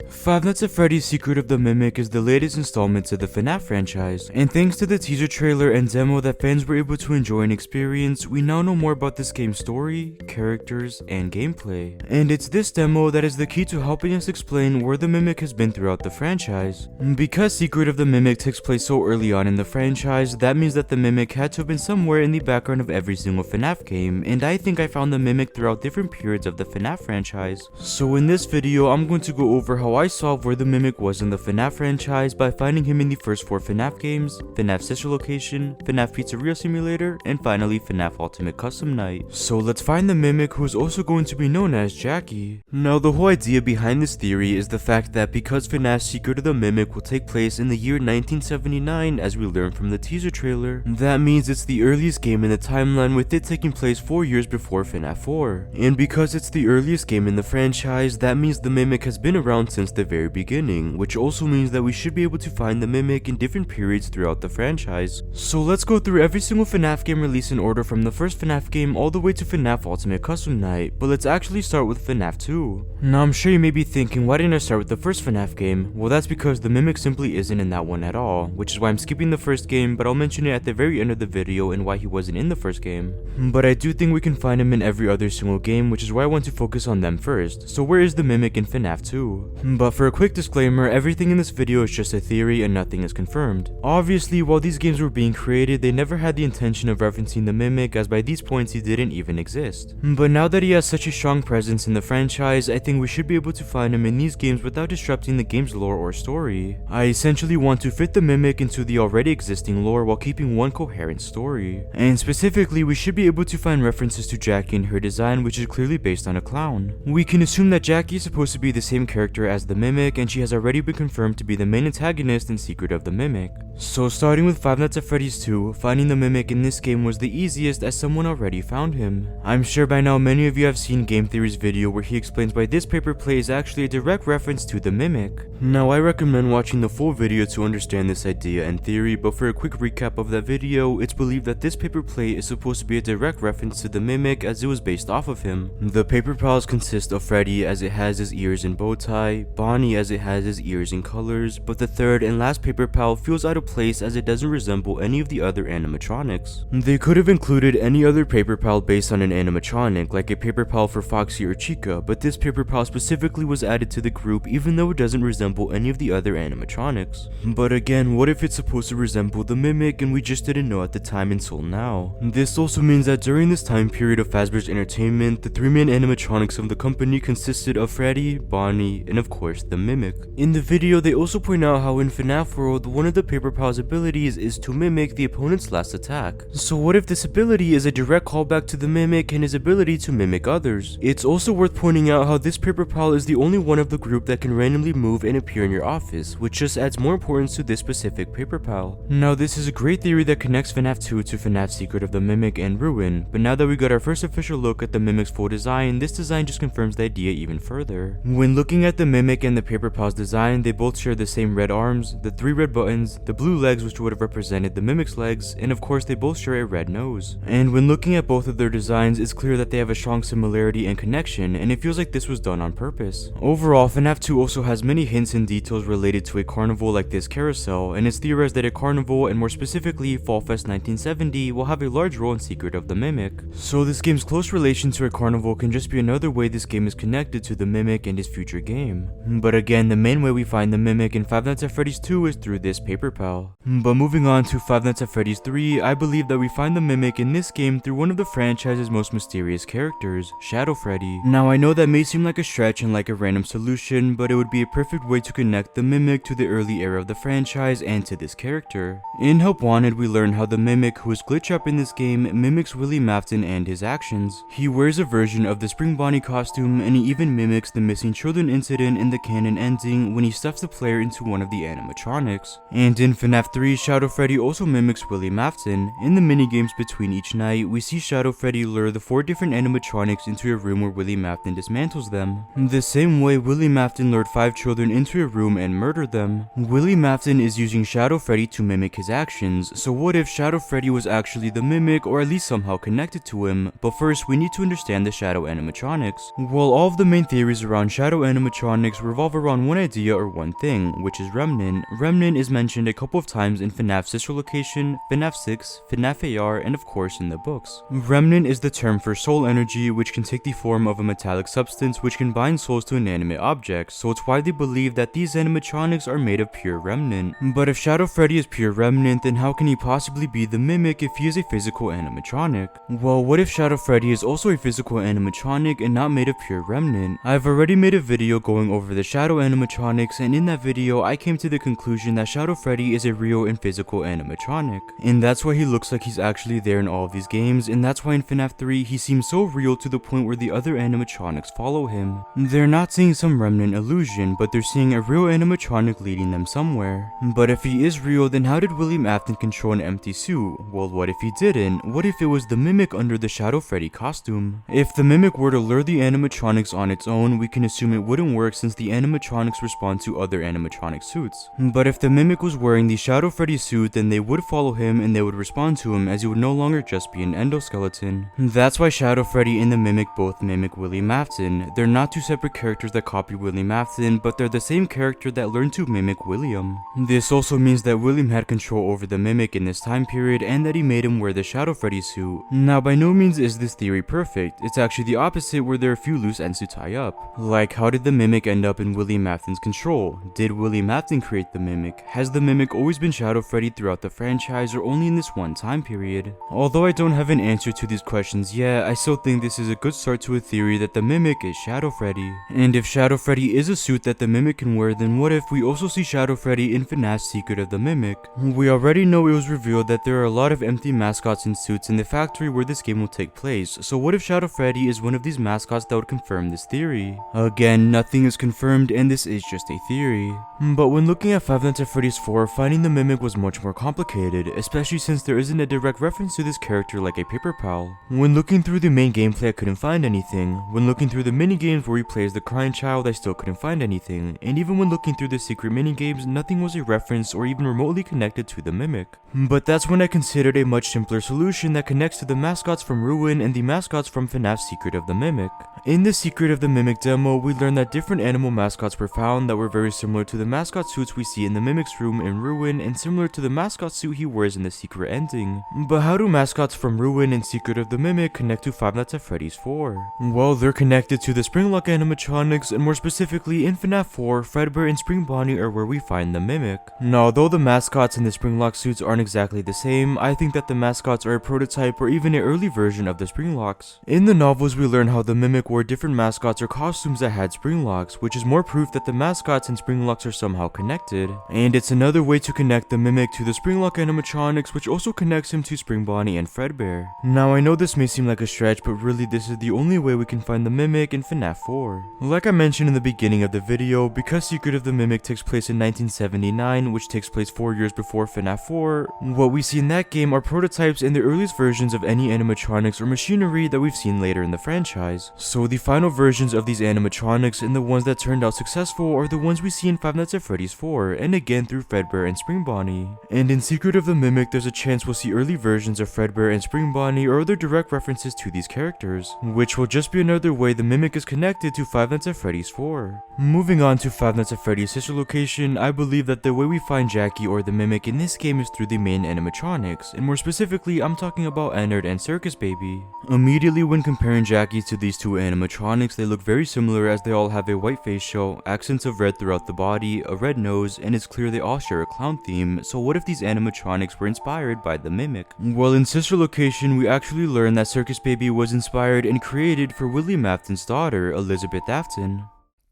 Five Nights at Freddy's Secret of the Mimic is the latest installment to the Fnaf franchise, and thanks to the teaser trailer and demo that fans were able to enjoy and experience, we now know more about this game's story, characters, and gameplay. And it's this demo that is the key to helping us explain where the Mimic has been throughout the franchise. Because Secret of the Mimic takes place so early on in the franchise, that means that the Mimic had to have been somewhere in the background of every single Fnaf game, and I think I found the Mimic throughout different periods of the Fnaf franchise. So in this video, I'm going to go over how I solved where the Mimic was in the Fnaf franchise by finding him in the first 4 Fnaf games, Fnaf Sister Location, Fnaf Pizzeria Simulator, and finally Fnaf Ultimate Custom Night. So let's find the Mimic, who is also going to be known as Jackie. Now the whole idea behind this theory is the fact that because Fnaf's Secret of the Mimic will take place in the year 1979, as we learned from the teaser trailer, that means it's the earliest game in the timeline, with it taking place 4 years before Fnaf 4. And because it's the earliest game in the franchise, that means the Mimic has been around since the very beginning, which also means that we should be able to find the Mimic in different periods throughout the franchise. So let's go through every single Fnaf game released in order from the first Fnaf game all the way to Fnaf Ultimate Custom Night, but let's actually start with Fnaf 2. Now I'm sure you may be thinking, why didn't I start with the first Fnaf game? Well, that's because the Mimic simply isn't in that one at all, which is why I'm skipping the first game, but I'll mention it at the very end of the video and why he wasn't in the first game. But I do think we can find him in every other single game, which is why I want to focus on them first. So where is the Mimic in Fnaf 2? But for a quick disclaimer, everything in this video is just a theory and nothing is confirmed. Obviously, while these games were being created, they never had the intention of referencing the Mimic, as by these points he didn't even exist. But now that he has such a strong presence in the franchise, I think we should be able to find him in these games without disrupting the game's lore or story. I essentially want to fit the Mimic into the already existing lore while keeping one coherent story. And specifically, we should be able to find references to Jackie and her design, which is clearly based on a clown. We can assume that Jackie is supposed to be the same character as the Mimic, and she has already been confirmed to be the main antagonist in Secret of the Mimic. So starting with Five Nights at Freddy's 2, finding the Mimic in this game was the easiest as someone already found him. I'm sure by now many of you have seen Game Theory's video where he explains why this paper play is actually a direct reference to the Mimic. Now I recommend watching the full video to understand this idea and theory, but for a quick recap of that video, it's believed that this paper plate is supposed to be a direct reference to the Mimic as it was based off of him. The paper pals consist of Freddy as it has his ears and bow tie, Bonnie as it has his ears and colors, but the third and last paper pal feels out of place as it doesn't resemble any of the other animatronics. They could have included any other paper pal based on an animatronic, like a paper pal for Foxy or Chica, but this paper pal specifically was added to the group even though it doesn't resemble any of the other animatronics. But again, what if it's supposed to resemble the Mimic and we just didn't know at the time until now? This also means that during this time period of Fazbear's Entertainment, the 3 main animatronics of the company consisted of Freddy, Bonnie, and of course the Mimic. In the video, they also point out how in Fnaf World, one of the paper pal's abilities is to mimic the opponent's last attack. So what if this ability is a direct callback to the Mimic and his ability to mimic others? It's also worth pointing out how this paper pal is the only one of the group that can randomly move and appear in your office, which just adds more importance to this specific paper pal. Now this is a great theory that connects Fnaf 2 to Fnaf Secret of the Mimic and Ruin, but now that we got our first official look at the Mimic's full design, this design just confirms the idea even further. When looking at the Mimic and the paper pal's design, they both share the same red arms, the 3 red buttons, the blue legs which would have represented the Mimic's legs, and of course they both share a red nose. And when looking at both of their designs, it's clear that they have a strong similarity and connection, and it feels like this was done on purpose. Overall, Fnaf 2 also has many hints and details related to a carnival like this carousel, and it's theorized that a carnival, and more specifically Fall Fest 1970, will have a large role in Secret of the Mimic. So this game's close relation to a carnival can just be another way this game is connected to the Mimic and his future game. But again, the main way we find the Mimic in Five Nights at Freddy's 2 is through this paper pal. But moving on to Five Nights at Freddy's 3, I believe that we find the Mimic in this game through one of the franchise's most mysterious characters, Shadow Freddy. Now I know that may seem like a stretch and like a random solution, but it would be a perfect way to connect the Mimic to the early era of the franchise and to this character. In Help Wanted, we learn how the Mimic, who is glitch up in this game, mimics Willie Mafton and his actions. He wears a version of the Spring Bonnie costume, and he even mimics the missing children incident in the canon ending when he stuffs the player into one of the animatronics. And in Fnaf 3, Shadow Freddy also mimics Willie Mafton. In the minigames between each night, we see Shadow Freddy lure the 4 different animatronics into a room where Willie Mafton dismantles them. The same way Willie Mafton lured 5 children into into a room and murder them. Willie Mafton is using Shadow Freddy to mimic his actions, so what if Shadow Freddy was actually the mimic or at least somehow connected to him? But first, we need to understand the Shadow animatronics. Well, all of the main theories around Shadow animatronics revolve around one idea or one thing, which is Remnant. Remnant is mentioned a couple of times in Fnaf's sister location, Fnaf 6, Fnaf AR, and of course in the books. Remnant is the term for soul energy, which can take the form of a metallic substance which can bind souls to inanimate objects, so it's widely believed that these animatronics are made of pure Remnant. But if Shadow Freddy is pure Remnant, then how can he possibly be the mimic if he is a physical animatronic? Well, what if Shadow Freddy is also a physical animatronic and not made of pure Remnant? I've already made a video going over the Shadow animatronics, and in that video I came to the conclusion that Shadow Freddy is a real and physical animatronic. And that's why he looks like he's actually there in all of these games, and that's why in FNAF 3 he seems so real to the point where the other animatronics follow him. They're not seeing some Remnant illusion, but they're seeing a real animatronic leading them somewhere. But if he is real, then how did William Afton control an empty suit? Well, what if he didn't? What if it was the mimic under the Shadow Freddy costume? If the mimic were to lure the animatronics on its own, we can assume it wouldn't work since the animatronics respond to other animatronic suits. But if the mimic was wearing the Shadow Freddy suit, then they would follow him and they would respond to him, as he would no longer just be an endoskeleton. That's why Shadow Freddy and the mimic both mimic William Afton. They're not two separate characters that copy William Afton, but they're the same character that learned to mimic William. This also means that William had control over the mimic in this time period and that he made him wear the Shadow Freddy suit. Now, by no means is this theory perfect. It's actually the opposite, where there are a few loose ends to tie up. Like, how did the mimic end up in William Afton's control? Did William Afton create the mimic? Has the mimic always been Shadow Freddy throughout the franchise, or only in this one time period? Although I don't have an answer to these questions yet, I still think this is a good start to a theory that the mimic is Shadow Freddy. And if Shadow Freddy is a suit that the mimic can wear, then what if we also see Shadow Freddy in FNAF's Secret of the Mimic? We already know it was revealed that there are a lot of empty mascots and suits in the factory where this game will take place, so what if Shadow Freddy is one of these mascots that would confirm this theory? Again, nothing is confirmed and this is just a theory. But when looking at Five Nights at Freddy's 4, finding the mimic was much more complicated, especially since there isn't a direct reference to this character like a paper pal. When looking through the main gameplay, I couldn't find anything. When looking through the minigames where he plays the crying child, I still couldn't find anything. And even when looking through the secret minigames, nothing was a reference or even remotely connected to the mimic. But that's when I considered a much simpler solution that connects to the mascots from Ruin and the mascots from FNAF's Secret of the Mimic. In the Secret of the Mimic demo, we learned that different animal mascots were found that were very similar to the mascot suits we see in the Mimic's room in Ruin and similar to the mascot suit he wears in the secret ending. But how do mascots from Ruin and Secret of the Mimic connect to Five Nights at Freddy's 4? Well, they're connected to the Springlock animatronics, and more specifically in FNAF 4, Fredbear and Spring Bonnie are where we find the Mimic. Now, although the mascots in the Springlock suits aren't exactly the same, I think that the mascots are a prototype or even an early version of the Springlocks. In the novels, we learn how the Mimic wore different mascots or costumes that had Springlocks, which is more proof that the mascots and Springlocks are somehow connected. And it's another way to connect the Mimic to the Springlock animatronics, which also connects him to Spring Bonnie and Fredbear. Now, I know this may seem like a stretch, but really this is the only way we can find the Mimic in FNAF 4. Like I mentioned in the beginning of the video, because Secret of the Mimic takes place in 1979, which takes place 4 years before FNAF 4, what we see in that game are prototypes and the earliest versions of any animatronics or machinery that we've seen later in the franchise. So the final versions of these animatronics and the ones that turned out successful are the ones we see in Five Nights at Freddy's 4, and again through Fredbear and Spring Bonnie. And in Secret of the Mimic, there's a chance we'll see early versions of Fredbear and Spring Bonnie or other direct references to these characters, which will just be another way the Mimic is connected to Five Nights at Freddy's 4. Moving on to Five Nights at Freddy's sister location, I believe that the way we find Jackie or the Mimic in this game is through the main animatronics, and more specifically, I'm talking about Ennard and Circus Baby. Immediately when comparing Jackie to these two animatronics, they look very similar as they all have a white facial, accents of red throughout the body, a red nose, and it's clear they all share a clown theme, so what if these animatronics were inspired by the Mimic? Well, in sister location, we actually learn that Circus Baby was inspired and created for William Afton's daughter, Elizabeth Afton.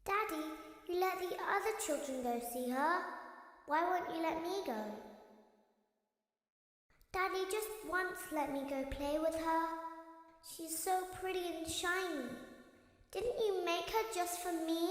Daddy, you let the other children go see her. Why won't you let me go? Daddy, just once let me go play with her. She's so pretty and shiny. Didn't you make her just for me?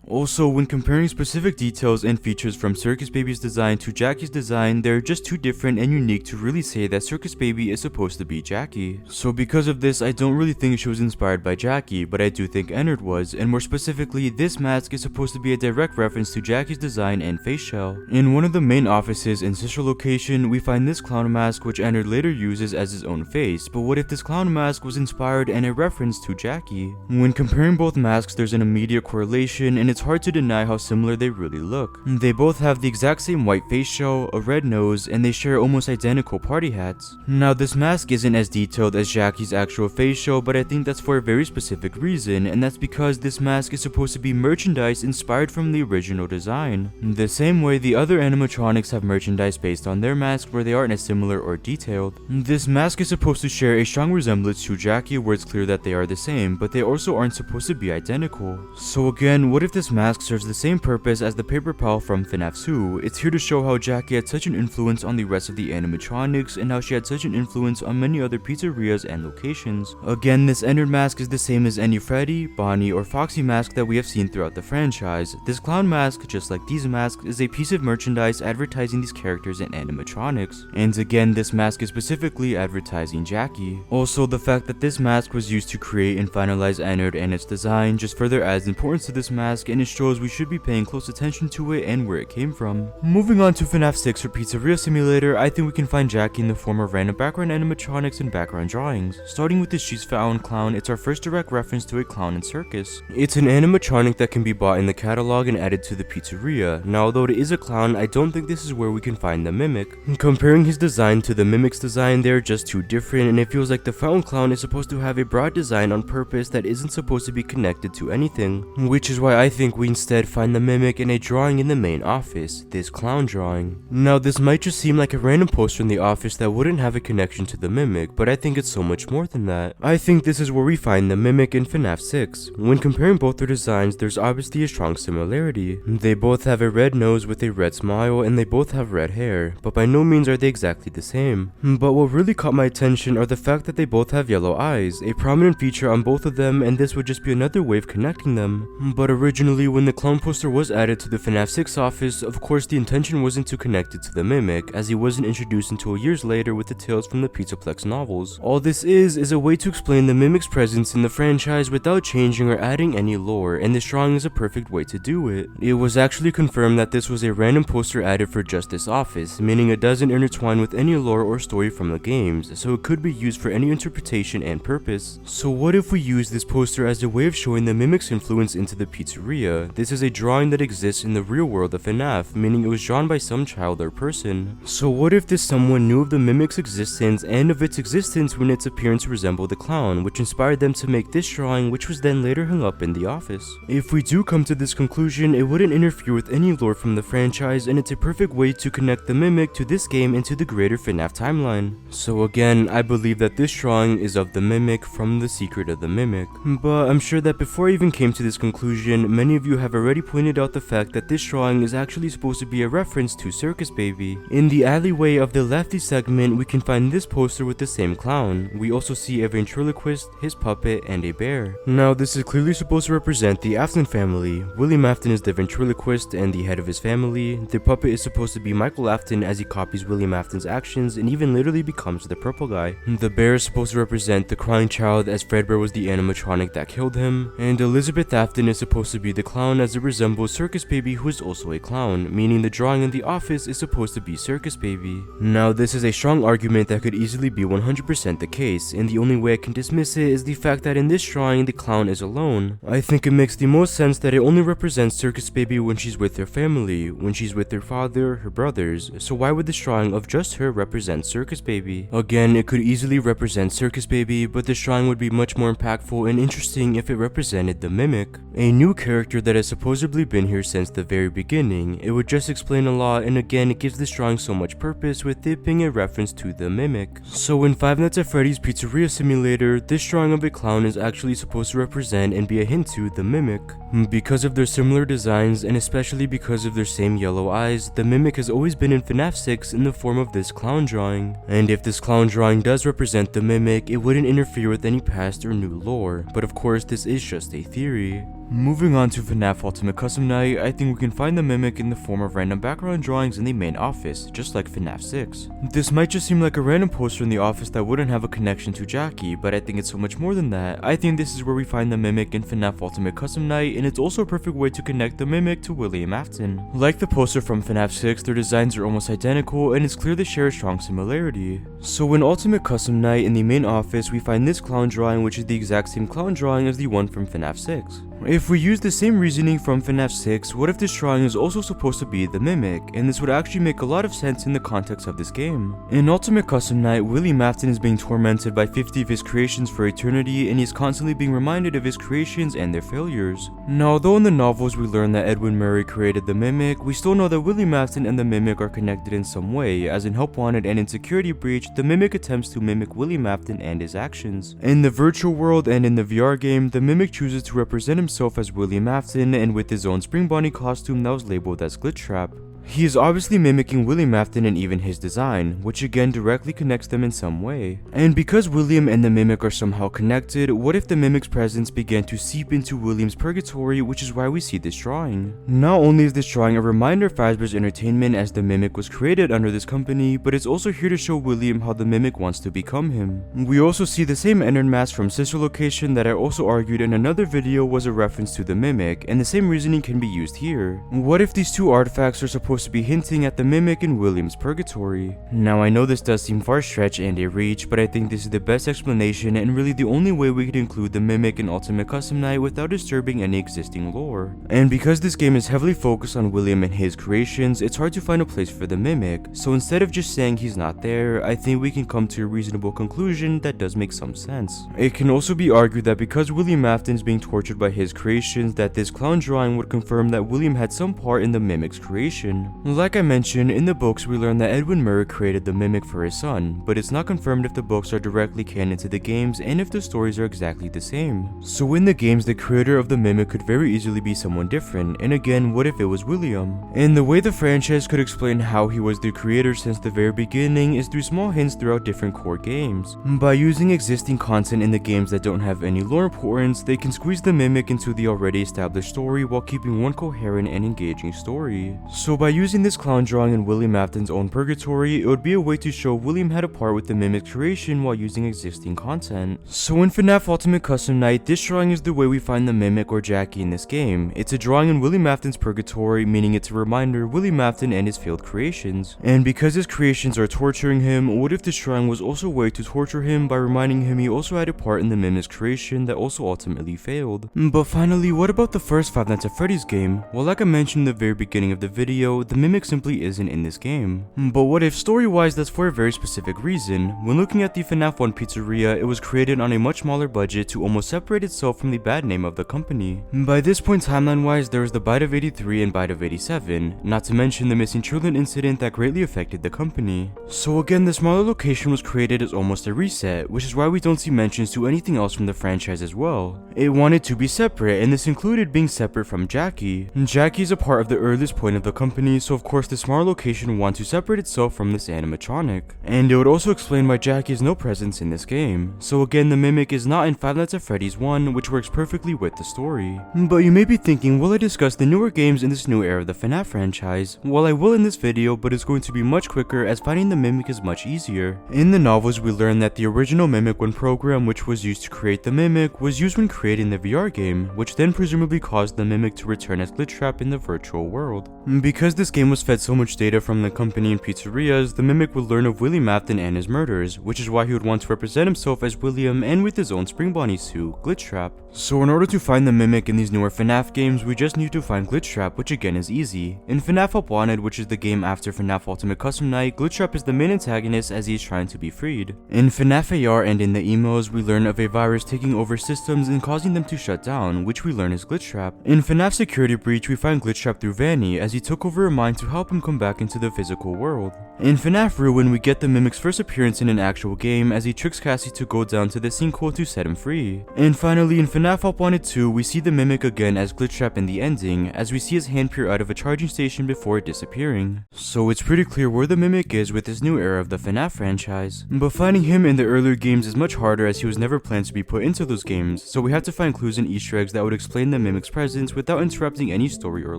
Also, when comparing specific details and features from Circus Baby's design to Jackie's design, they're just too different and unique to really say that Circus Baby is supposed to be Jackie. So because of this, I don't really think she was inspired by Jackie, but I do think Ennard was, and more specifically, this mask is supposed to be a direct reference to Jackie's design and face shell. In one of the main offices in Sister Location, we find this clown mask which Ennard later uses as his own face, but what if this clown mask was inspired and a reference to Jackie? When comparing both masks, there's an immediate correlation, and it's hard to deny how similar they really look. They both have the exact same white face shell, a red nose, and they share almost identical party hats. Now this mask isn't as detailed as Jackie's actual face shell, but I think that's for a very specific reason, and that's because this mask is supposed to be merchandise inspired from the original design. The same way the other animatronics have merchandise based on their mask where they aren't as similar or detailed. This mask is supposed to share a strong resemblance to Jackie where it's clear that they are the same, but they also aren't supposed to be identical. So again, what if this mask serves the same purpose as the paper pal from Fnaf 2? It's here to show how Jackie had such an influence on the rest of the animatronics and how she had such an influence on many other pizzerias and locations. Again, this Ennard mask is the same as any Freddy, Bonnie, or Foxy mask that we have seen throughout the franchise. This clown mask, just like these masks, is a piece of merchandise advertising these characters and animatronics. And again, this mask is specifically advertising Jackie. Also, the fact that this mask was used to create and finalize Ennard and its design just further adds importance to this mask, and it shows we should be paying close attention to it and where it came from. Moving on to FNAF 6 for Pizzeria Simulator, I think we can find Jackie in the form of random background animatronics and background drawings. Starting with the She's Found clown, it's our first direct reference to a clown in circus. It's an animatronic that can be bought in the catalog and added to the pizzeria. Now, although it is a clown, I don't think this is where we can find the Mimic. Comparing his design to the Mimic's design, they're just too different, and it feels like the Fountain Clown is supposed to have a broad design on purpose that isn't supposed to be connected to anything, which is why I think we instead find the Mimic in a drawing in the main office, this clown drawing. Now, this might just seem like a random poster in the office that wouldn't have a connection to the Mimic, but I think it's so much more than that. I think this is where we find the Mimic in FNAF 6. When comparing both their designs, there's obviously a strong similarity. They both have a red nose with a red smile, and they both have red hair, but by no means are they exactly the same. But what really caught my attention are the fact that they both have yellow eyes, a prominent feature on both of them, and this would just be another way of connecting them. But originally, when the clown poster was added to the FNAF 6 office, of course the intention wasn't to connect it to the Mimic, as he wasn't introduced until years later with the tales from the Pizzaplex novels. All this is a way to explain the Mimic's presence in the franchise without changing or adding any lore, and this drawing is a perfect way to do it. It was actually confirmed that this was a random poster added for just this office, meaning it doesn't intertwine with any lore or story from the games, so it could be used for any interpretation and purpose. So what if we use this poster as a way of showing the Mimic's influence into the pizzeria? This is a drawing that exists in the real world of FNAF, meaning it was drawn by some child or person. So what if this someone knew of the Mimic's existence and of its existence when its appearance resembled the clown, which inspired them to make this drawing, which was then later hung up in the office? If we do come to this conclusion, it wouldn't interfere with any lore from the franchise, and it's a perfect way to connect the Mimic to this game and to the greater FNAF timeline. So again, I believe that this drawing is of the Mimic from The Secret of the Mimic. But I'm sure that before I even came to this conclusion, many of you have already pointed out the fact that this drawing is actually supposed to be a reference to Circus Baby. In the alleyway of the lefty segment, we can find this poster with the same clown. We also see a ventriloquist, his puppet, and a bear. Now, this is clearly supposed to represent the Afton family. William Afton is the ventriloquist and the head of his family. The puppet is supposed to be Michael Afton as he copies William Afton's actions and even literally becomes the purple guy. The bear is supposed to represent the crying child as Fredbear was the animatronic that killed him. And Elizabeth Afton is supposed to be the clown as it resembles Circus Baby, who is also a clown, meaning the drawing in the office is supposed to be Circus Baby. Now, this is a strong argument that could easily be 100% the case, and the only way I can dismiss it is the fact that in this drawing the clown is alone. I think it makes the most sense that it only represents Circus Baby when she's with her family, when she's with her father, her brothers, so why would this drawing of just her represent Circus Baby? Again, it could easily represent Circus Baby, but this drawing would be much more impactful and interesting if it represented the Mimic, a new character that has supposedly been here since the very beginning. It would just explain a lot, and again, it gives this drawing so much purpose with it being a reference to the Mimic. So in Five Nights at Freddy's Pizzeria Simulator, this drawing of a clown is actually supposed to represent and be a hint to the Mimic. Because of their similar designs, and especially because of their same yellow eyes, the Mimic has always been in FNAF 6 in the form of this clown drawing. And if this clown drawing does represent the Mimic, it wouldn't interfere with any past or new lore, but of course this is just a theory. Moving on to Fnaf Ultimate Custom Night, I think we can find the Mimic in the form of random background drawings in the main office, just like Fnaf 6. This might just seem like a random poster in the office that wouldn't have a connection to Jackie, but I think it's so much more than that. I think this is where we find the Mimic in Fnaf Ultimate Custom Night, and it's also a perfect way to connect the Mimic to William Afton. Like the poster from Fnaf 6, their designs are almost identical, and it's clear they share a strong similarity. So in Ultimate Custom Night in the main office, we find this clown drawing, which is the exact same clown drawing as the one from Fnaf 6. If we use the same reasoning from Fnaf 6, what if this drawing is also supposed to be the Mimic, and this would actually make a lot of sense in the context of this game. In Ultimate Custom Night, William Afton is being tormented by 50 of his creations for eternity, and he's constantly being reminded of his creations and their failures. Now, although in the novels we learn that Edwin Murray created the Mimic, we still know that William Afton and the Mimic are connected in some way, as in Help Wanted and in Security Breach, the Mimic attempts to mimic William Afton and his actions. In the virtual world and in the VR game, the Mimic chooses to represent himself as William Afton and with his own Spring Bonnie costume that was labeled as Glitchtrap. He is obviously mimicking William Afton and even his design, which again directly connects them in some way. And because William and the Mimic are somehow connected, what if the Mimic's presence began to seep into William's purgatory, which is why we see this drawing. Not only is this drawing a reminder of Fazbear's Entertainment as the Mimic was created under this company, but it's also here to show William how the Mimic wants to become him. We also see the same Ennard mask from Sister Location that I also argued in another video was a reference to the Mimic, and the same reasoning can be used here. What if these two artifacts are supposed to be hinting at the Mimic in William's purgatory? Now I know this does seem far-stretched and a reach, but I think this is the best explanation and really the only way we could include the Mimic in Ultimate Custom Night without disturbing any existing lore. And because this game is heavily focused on William and his creations, it's hard to find a place for the Mimic, so instead of just saying he's not there, I think we can come to a reasonable conclusion that does make some sense. It can also be argued that because William Afton is being tortured by his creations, that this clown drawing would confirm that William had some part in the Mimic's creation. Like I mentioned, in the books we learn that Edwin Murray created the Mimic for his son, but it's not confirmed if the books are directly canon to the games and if the stories are exactly the same. So in the games, the creator of the Mimic could very easily be someone different, and again, what if it was William? And the way the franchise could explain how he was the creator since the very beginning is through small hints throughout different core games. By using existing content in the games that don't have any lore importance, they can squeeze the Mimic into the already established story while keeping one coherent and engaging story. So by using this clown drawing in William Afton's own purgatory, it would be a way to show William had a part with the Mimic's creation while using existing content. So in Fnaf Ultimate Custom Night, this drawing is the way we find the Mimic or Jackie in this game. It's a drawing in William Afton's purgatory, meaning it's a reminder of William Afton and his failed creations. And because his creations are torturing him, what if this drawing was also a way to torture him by reminding him he also had a part in the Mimic's creation that also ultimately failed? But finally, what about the first Five Nights at Freddy's game? Well, like I mentioned in the very beginning of the video, the Mimic simply isn't in this game. But what if story-wise that's for a very specific reason? When looking at the Fnaf 1 pizzeria, it was created on a much smaller budget to almost separate itself from the bad name of the company. By this point timeline-wise, there was the Bite of 83 and Bite of 87, not to mention the missing children incident that greatly affected the company. So again, the smaller location was created as almost a reset, which is why we don't see mentions to anything else from the franchise as well. It wanted to be separate, and this included being separate from Jackie. Jackie is a part of the earliest point of the company, so of course the smaller location wants to separate itself from this animatronic. And it would also explain why Jackie has no presence in this game. So again, the Mimic is not in Five Nights at Freddy's 1, which works perfectly with the story. But you may be thinking, will I discuss the newer games in this new era of the Fnaf franchise? Well, I will in this video, but it's going to be much quicker as finding the Mimic is much easier. In the novels, we learn that the original Mimic 1 program, which was used to create the Mimic, was used when creating the VR game, which then presumably caused the Mimic to return as Glitchtrap in the virtual world. Because this game was fed so much data from the company and pizzerias, the Mimic would learn of William Afton and his murders, which is why he would want to represent himself as William and with his own Spring Bonnie suit, Glitchtrap. So in order to find the Mimic in these newer Fnaf games, we just need to find Glitchtrap, which again is easy. In Fnaf Help Wanted, which is the game after Fnaf Ultimate Custom Night, Glitchtrap is the main antagonist as he is trying to be freed. In Fnaf AR and in the emos, we learn of a virus taking over systems and causing them to shut down, which we learn is Glitchtrap. In Fnaf Security Breach, we find Glitchtrap through Vanny as he took over her mind to help him come back into the physical world. In FNAF Ruin, we get the Mimic's first appearance in an actual game as he tricks Cassie to go down to the sinkhole to set him free. And finally, in FNAF Up Wanted 2, we see the Mimic again as Glitchtrap in the ending, as we see his hand peer out of a charging station before disappearing. So it's pretty clear where the Mimic is with this new era of the FNAF franchise. But finding him in the earlier games is much harder as he was never planned to be put into those games, so we have to find clues and Easter eggs that would explain the Mimic's presence without interrupting any story or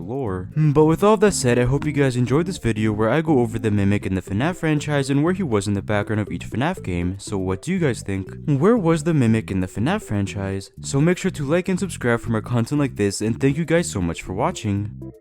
lore. But with all that said, I hope you guys enjoyed this video where I go over the Mimic in the FNAF franchise and where he was in the background of each FNAF game. So what do you guys think? Where was the Mimic in the FNAF franchise? So make sure to like and subscribe for more content like this, and thank you guys so much for watching.